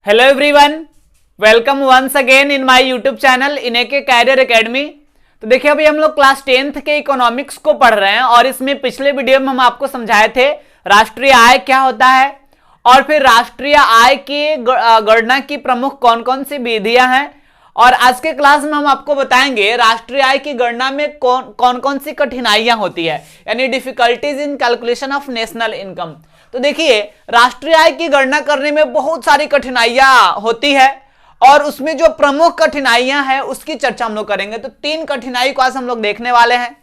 Hello everyone, welcome once again in my YouTube channel इनके career academy. तो देखिए अभी हम लोग क्लास 10th के इकोनॉमिक्स को पढ़ रहे हैं और इसमें पिछले वीडियो में हम आपको समझाए थे राष्ट्रीय आय क्या होता है और फिर राष्ट्रीय आय की गणना की प्रमुख कौन कौन सी विधियां हैं। और आज के क्लास में हम आपको बताएंगे राष्ट्रीय आय की गणना में कौन कौन सी कठिनाइयां होती है, यानी difficulties in calculation of national income. तो देखिए राष्ट्रीय आय की गणना करने में बहुत सारी कठिनाइयां होती है और उसमें जो प्रमुख कठिनाइयां हैं उसकी चर्चा हम लोग करेंगे। तो 3 कठिनाई को आज हम लोग देखने वाले हैं।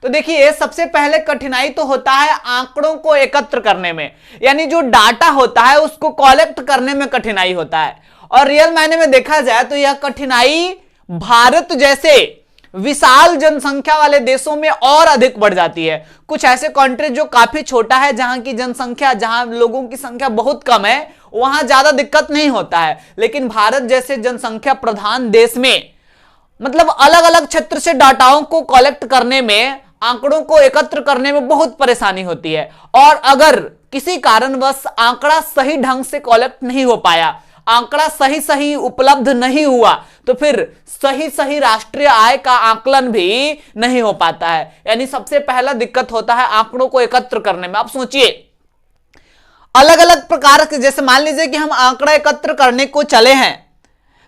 तो देखिए सबसे पहले कठिनाई तो होता है आंकड़ों को एकत्र करने में, यानी जो डाटा होता है उसको कलेक्ट करने में कठिनाई होता है। और रियल मायने में देखा जाए तो यह कठिनाई भारत जैसे विशाल जनसंख्या वाले देशों में और अधिक बढ़ जाती है। कुछ ऐसे कंट्री जो काफी छोटा है, जहां की जनसंख्या, जहां लोगों की संख्या बहुत कम है, वहां ज्यादा दिक्कत नहीं होता है। लेकिन भारत जैसे जनसंख्या प्रधान देश में मतलब अलग अलग क्षेत्र से डाटाओं को कलेक्ट करने में, आंकड़ों को एकत्र करने में बहुत परेशानी होती है। और अगर किसी कारणवश आंकड़ा सही ढंग से कलेक्ट नहीं हो पाया, आंकड़ा सही उपलब्ध नहीं हुआ, तो फिर सही राष्ट्रीय आय का आकलन भी नहीं हो पाता है। यानी सबसे पहला दिक्कत होता है आंकड़ों को एकत्र करने में। आप सोचिए अलग अलग प्रकार के, जैसे मान लीजिए कि हम आंकड़ा एकत्र करने को चले हैं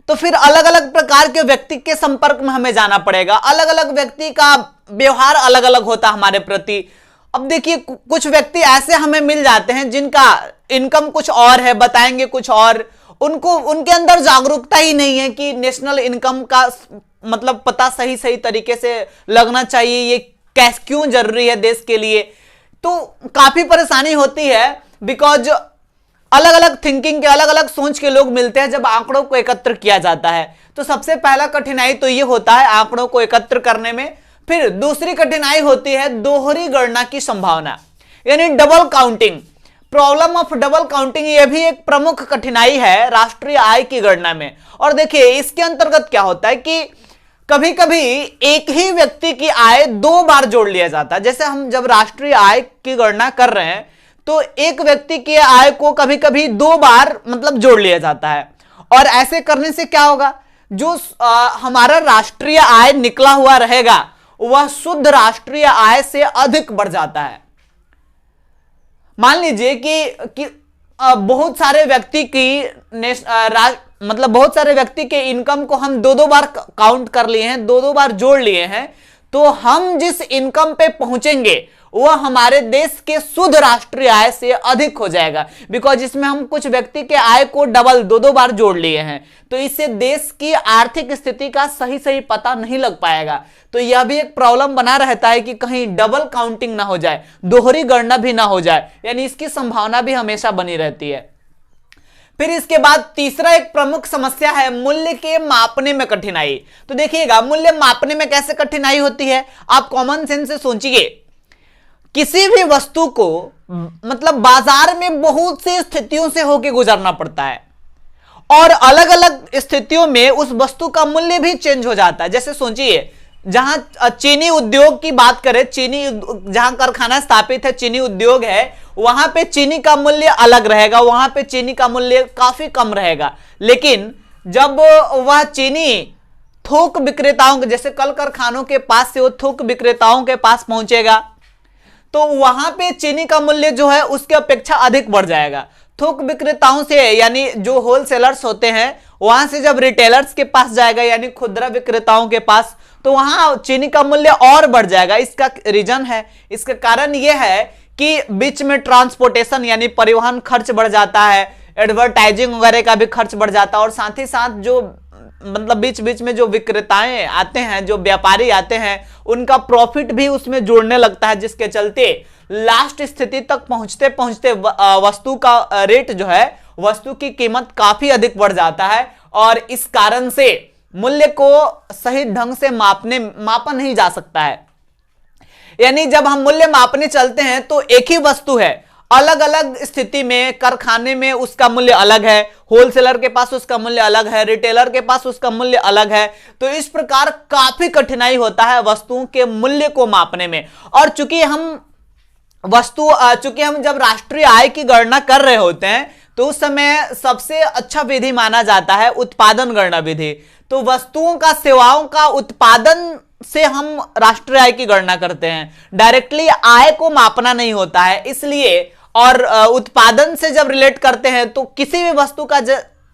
तो फिर अलग अलग प्रकार के व्यक्ति के संपर्क में हमें जाना पड़ेगा। अलग अलग व्यक्ति का व्यवहार अलग अलग होता है हमारे प्रति। अब देखिए कुछ व्यक्ति ऐसे हमें मिल जाते हैं जिनका इनकम कुछ और है, बताएंगे कुछ और, उनके अंदर जागरूकता ही नहीं है कि नेशनल इनकम का मतलब पता सही तरीके से लगना चाहिए, ये कैसे क्यों जरूरी है देश के लिए। तो काफी परेशानी होती है बिकॉज अलग अलग थिंकिंग के, अलग अलग सोच के लोग मिलते हैं जब आंकड़ों को एकत्र किया जाता है। तो सबसे पहला कठिनाई तो ये होता है आंकड़ों को एकत्र करने में। फिर दूसरी कठिनाई होती है दोहरी गणना की संभावना, यानी double counting. Problem of double counting यह भी एक प्रमुख कठिनाई है राष्ट्रीय आय की गणना में। और देखिए इसके अंतर्गत क्या होता है कि कभी कभी एक ही व्यक्ति की आय 2 बार जोड़ लिया जाता है। जैसे हम जब राष्ट्रीय आय की गणना कर रहे हैं तो एक व्यक्ति की आय को कभी कभी 2 बार मतलब जोड़ लिया जाता है। और ऐसे करने से क्या होगा, जो हमारा राष्ट्रीय आय निकला हुआ रहेगा वह शुद्ध राष्ट्रीय आय से अधिक बढ़ जाता है। मान लीजिए कि बहुत सारे व्यक्ति की मतलब बहुत सारे व्यक्ति के इनकम को हम 2 बार काउंट कर लिए हैं, 2 बार जोड़ लिए हैं, तो हम जिस इनकम पे पहुंचेंगे वह हमारे देश के शुद्ध राष्ट्रीय आय से अधिक हो जाएगा। बिकॉज इसमें हम कुछ व्यक्ति के आय को डबल 2 बार जोड़ लिए हैं, तो इससे देश की आर्थिक स्थिति का सही पता नहीं लग पाएगा। तो यह भी एक प्रॉब्लम बना रहता है कि कहीं डबल काउंटिंग ना हो जाए, दोहरी गणना भी ना हो जाए, यानी इसकी संभावना भी हमेशा बनी रहती है। फिर इसके बाद तीसरा एक प्रमुख समस्या है मूल्य के मापने में कठिनाई। तो देखिएगा मूल्य मापने में कैसे कठिनाई होती है, आप कॉमन सेंस से सोचिए। किसी भी वस्तु को मतलब बाजार में बहुत सी स्थितियों से होकर गुजरना पड़ता है और अलग अलग स्थितियों में उस वस्तु का मूल्य भी चेंज हो जाता है। जैसे सोचिए जहां चीनी उद्योग की बात करें, चीनी जहां कारखाना स्थापित है, चीनी उद्योग है, वहां पे चीनी का मूल्य अलग रहेगा, वहां पे चीनी का मूल्य काफी कम रहेगा। लेकिन जब वह चीनी थोक विक्रेताओं के, जैसे कल कारखानों के पास से वो थोक विक्रेताओं के पास पहुंचेगा तो वहां पे चीनी का मूल्य जो है उसके अपेक्षा अधिक बढ़ जाएगा। थोक विक्रेताओं से यानी जो होलसेलर्स होते हैं वहां से जब रिटेलर्स के पास जाएगा यानी खुदरा विक्रेताओं के पास, तो वहां चीनी का मूल्य और बढ़ जाएगा। इसका रीजन है, इसका कारण यह है कि बीच में ट्रांसपोर्टेशन यानी परिवहन खर्च बढ़ जाता है, एडवर्टाइजिंग वगैरह का भी खर्च बढ़ जाता है और साथ ही साथ जो मतलब बीच में जो विक्रेताएं आते हैं, जो व्यापारी आते हैं, उनका प्रॉफिट भी उसमें जुड़ने लगता है, जिसके चलते लास्ट स्थिति तक पहुंचते पहुंचते वस्तु का रेट जो है, वस्तु की कीमत काफी अधिक बढ़ जाता है और इस कारण से मूल्य को सही ढंग से मापा नहीं जा सकता है। यानी जब हम मूल्य मापने चलते हैं तो एक ही वस्तु है, अलग अलग स्थिति में कारखाने में उसका मूल्य अलग है, होलसेलर के पास उसका मूल्य अलग है, रिटेलर के पास उसका मूल्य अलग है। तो इस प्रकार काफी कठिनाई होता है वस्तुओं के मूल्य को मापने में। और चूंकि हम जब राष्ट्रीय आय की गणना कर रहे होते हैं तो तो उस समय सबसे अच्छा विधि माना जाता है उत्पादन गणना विधि। तो वस्तुओं का, सेवाओं का उत्पादन से हम राष्ट्रीय आय की गणना करते हैं, डायरेक्टली आय को मापना नहीं होता है इसलिए। और उत्पादन से जब रिलेट करते हैं तो किसी भी वस्तु का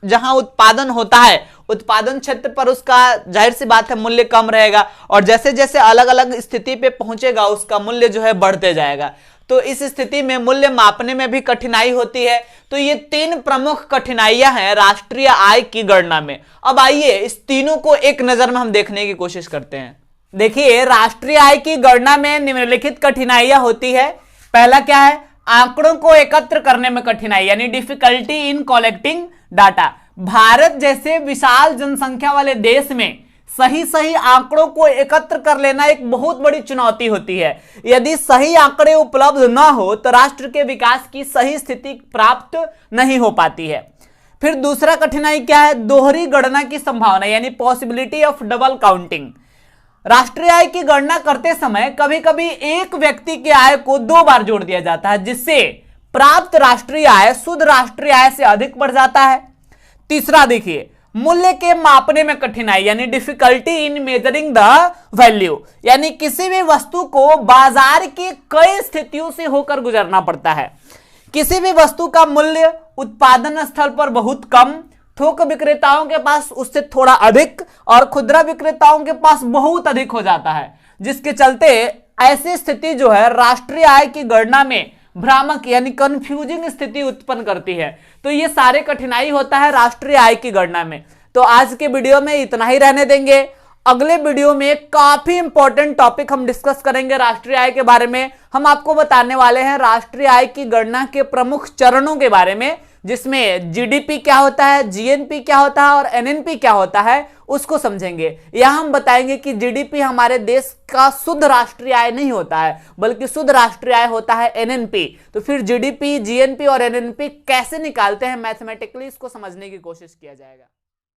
जहां उत्पादन होता है, उत्पादन क्षेत्र पर उसका जाहिर सी बात है मूल्य कम रहेगा, और जैसे जैसे अलग अलग स्थिति पे पहुंचेगा उसका मूल्य जो है बढ़ते जाएगा। तो इस स्थिति में मूल्य मापने में भी कठिनाई होती है। तो ये 3 प्रमुख कठिनाइयां हैं राष्ट्रीय आय की गणना में। अब आइए इस तीनों को एक नजर में हम देखने की कोशिश करते हैं। देखिए, राष्ट्रीय आय की गणना में निम्नलिखित कठिनाइयां होती है। पहला क्या है? आंकड़ों को एकत्र करने में कठिनाई, यानी difficulty in collecting data. Bharat जैसे विशाल जनसंख्या वाले देश में सही आंकड़ों को एकत्र कर लेना एक बहुत बड़ी चुनौती होती है। यदि सही आंकड़े उपलब्ध न हो तो राष्ट्र के विकास की सही स्थिति प्राप्त नहीं हो पाती है। फिर दूसरा कठिनाई क्या है? दोहरी गणना की संभावना, यानी पॉसिबिलिटी ऑफ डबल काउंटिंग। राष्ट्रीय आय की गणना करते समय कभी कभी एक व्यक्ति के आय को 2 बार जोड़ दिया जाता है, जिससे प्राप्त राष्ट्रीय आय शुद्ध राष्ट्रीय आय से अधिक बढ़ जाता है। तीसरा देखिए, मूल्य के मापने में कठिनाई, यानी difficulty in measuring the value, यानी किसी भी वस्तु को बाजार की कई स्थितियों से होकर गुजरना पड़ता है। किसी भी वस्तु का मूल्य उत्पादन स्थल पर बहुत कम, थोक विक्रेताओं के पास उससे थोड़ा अधिक और खुदरा विक्रेताओं के पास बहुत अधिक हो जाता है, जिसके चलते ऐसी स्थिति जो है राष्ट्रीय आय की गणना में भ्रामक यानी कंफ्यूजिंग स्थिति उत्पन्न करती है। तो ये सारे कठिनाई होता है राष्ट्रीय आय की गणना में। तो आज के वीडियो में इतना ही रहने देंगे। अगले वीडियो में काफी इंपॉर्टेंट टॉपिक हम डिस्कस करेंगे राष्ट्रीय आय के बारे में। हम आपको बताने वाले हैं राष्ट्रीय आय की गणना के प्रमुख चरणों के बारे में, जिसमें जीडीपी क्या होता है, जीएनपी क्या होता है और एनएनपी क्या होता है, उसको समझेंगे। यहां हम बताएंगे कि जीडीपी हमारे देश का शुद्ध राष्ट्रीय आय नहीं होता है, बल्कि शुद्ध राष्ट्रीय आय होता है एनएनपी। तो फिर जीडीपी, जीएनपी और एनएनपी कैसे निकालते हैं मैथमेटिकली, इसको समझने की कोशिश किया जाएगा।